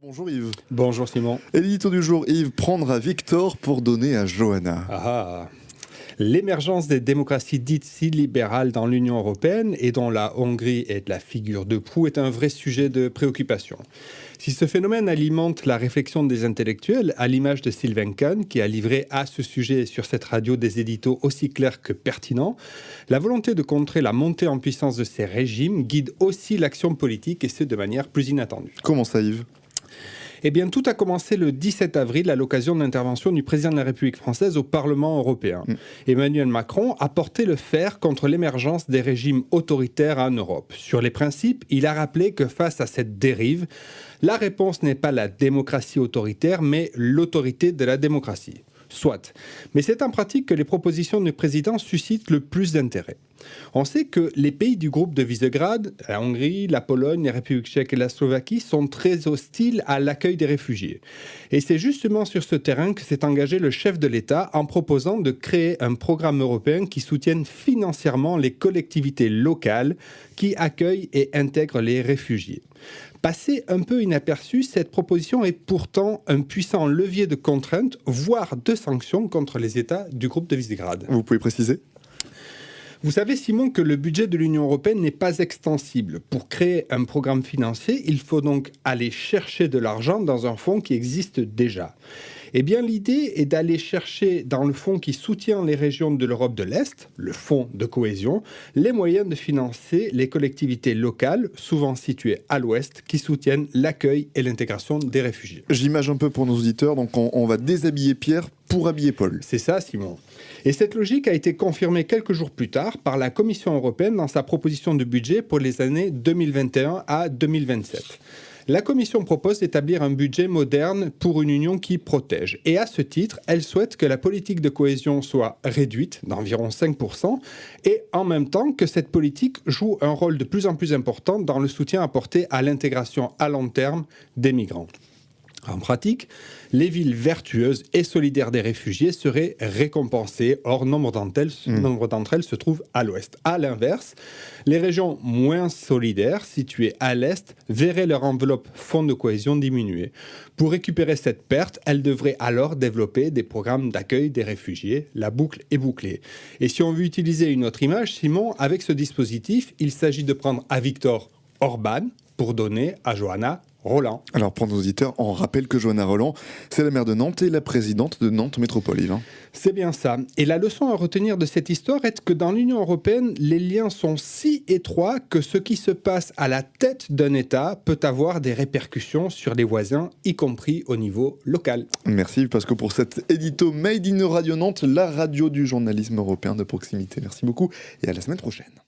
Bonjour Yves. Bonjour Simon. Et l'édito du jour, Yves, prendre à Victor pour donner à Johanna. L'émergence des démocraties dites si libérales dans l'Union européenne et dont la Hongrie est la figure de proue est un vrai sujet de préoccupation. Si ce phénomène alimente la réflexion des intellectuels, à l'image de Sylvain Kahn, qui a livré à ce sujet sur cette radio des éditos aussi clairs que pertinents, la volonté de contrer la montée en puissance de ces régimes guide aussi l'action politique et ce de manière plus inattendue. Comment ça Yves ? Eh bien, tout a commencé le 17 avril à l'occasion de l'intervention du président de la République française au Parlement européen. Emmanuel Macron a porté le fer contre l'émergence des régimes autoritaires en Europe. Sur les principes, il a rappelé que face à cette dérive, la réponse n'est pas la démocratie autoritaire, mais l'autorité de la démocratie. Soit. Mais c'est en pratique que les propositions du président suscitent le plus d'intérêt. On sait que les pays du groupe de Visegrad, la Hongrie, la Pologne, la République tchèque et la Slovaquie, sont très hostiles à l'accueil des réfugiés. Et c'est justement sur ce terrain que s'est engagé le chef de l'État en proposant de créer un programme européen qui soutienne financièrement les collectivités locales qui accueillent et intègrent les réfugiés. Passée un peu inaperçue, cette proposition est pourtant un puissant levier de contrainte, voire de sanctions contre les États du groupe de Visegrad. Vous pouvez préciser ? Vous savez, Simon, que le budget de l'Union européenne n'est pas extensible. Pour créer un programme financier, il faut donc aller chercher de l'argent dans un fonds qui existe déjà. Eh bien, l'idée est d'aller chercher dans le fonds qui soutient les régions de l'Europe de l'Est, le fonds de cohésion, les moyens de financer les collectivités locales, souvent situées à l'Ouest, qui soutiennent l'accueil et l'intégration des réfugiés. J'imagine un peu pour nos auditeurs, donc on va déshabiller Pierre pour habiller Paul. C'est ça, Simon. Et cette logique a été confirmée quelques jours plus tard par la Commission européenne dans sa proposition de budget pour les années 2021 à 2027. La Commission propose d'établir un budget moderne pour une union qui protège. Et à ce titre, elle souhaite que la politique de cohésion soit réduite d'environ 5% et en même temps que cette politique joue un rôle de plus en plus important dans le soutien apporté à l'intégration à long terme des migrants. En pratique, les villes vertueuses et solidaires des réfugiés seraient récompensées. Or, nombre d'entre elles se trouvent à l'ouest. À l'inverse, les régions moins solidaires, situées à l'est, verraient leur enveloppe fonds de cohésion diminuer. Pour récupérer cette perte, elles devraient alors développer des programmes d'accueil des réfugiés. La boucle est bouclée. Et si on veut utiliser une autre image, Simon, avec ce dispositif, il s'agit de prendre à Victor Orban pour donner à Johanna Rolland. Alors pour nos auditeurs, on rappelle que Johanna Rolland, c'est la maire de Nantes et la présidente de Nantes Métropole, Yves. C'est bien ça. Et la leçon à retenir de cette histoire est que dans l'Union européenne, les liens sont si étroits que ce qui se passe à la tête d'un État peut avoir des répercussions sur les voisins, y compris au niveau local. Merci parce que pour cet édito Made in Radio Nantes, la radio du journalisme européen de proximité. Merci beaucoup et à la semaine prochaine.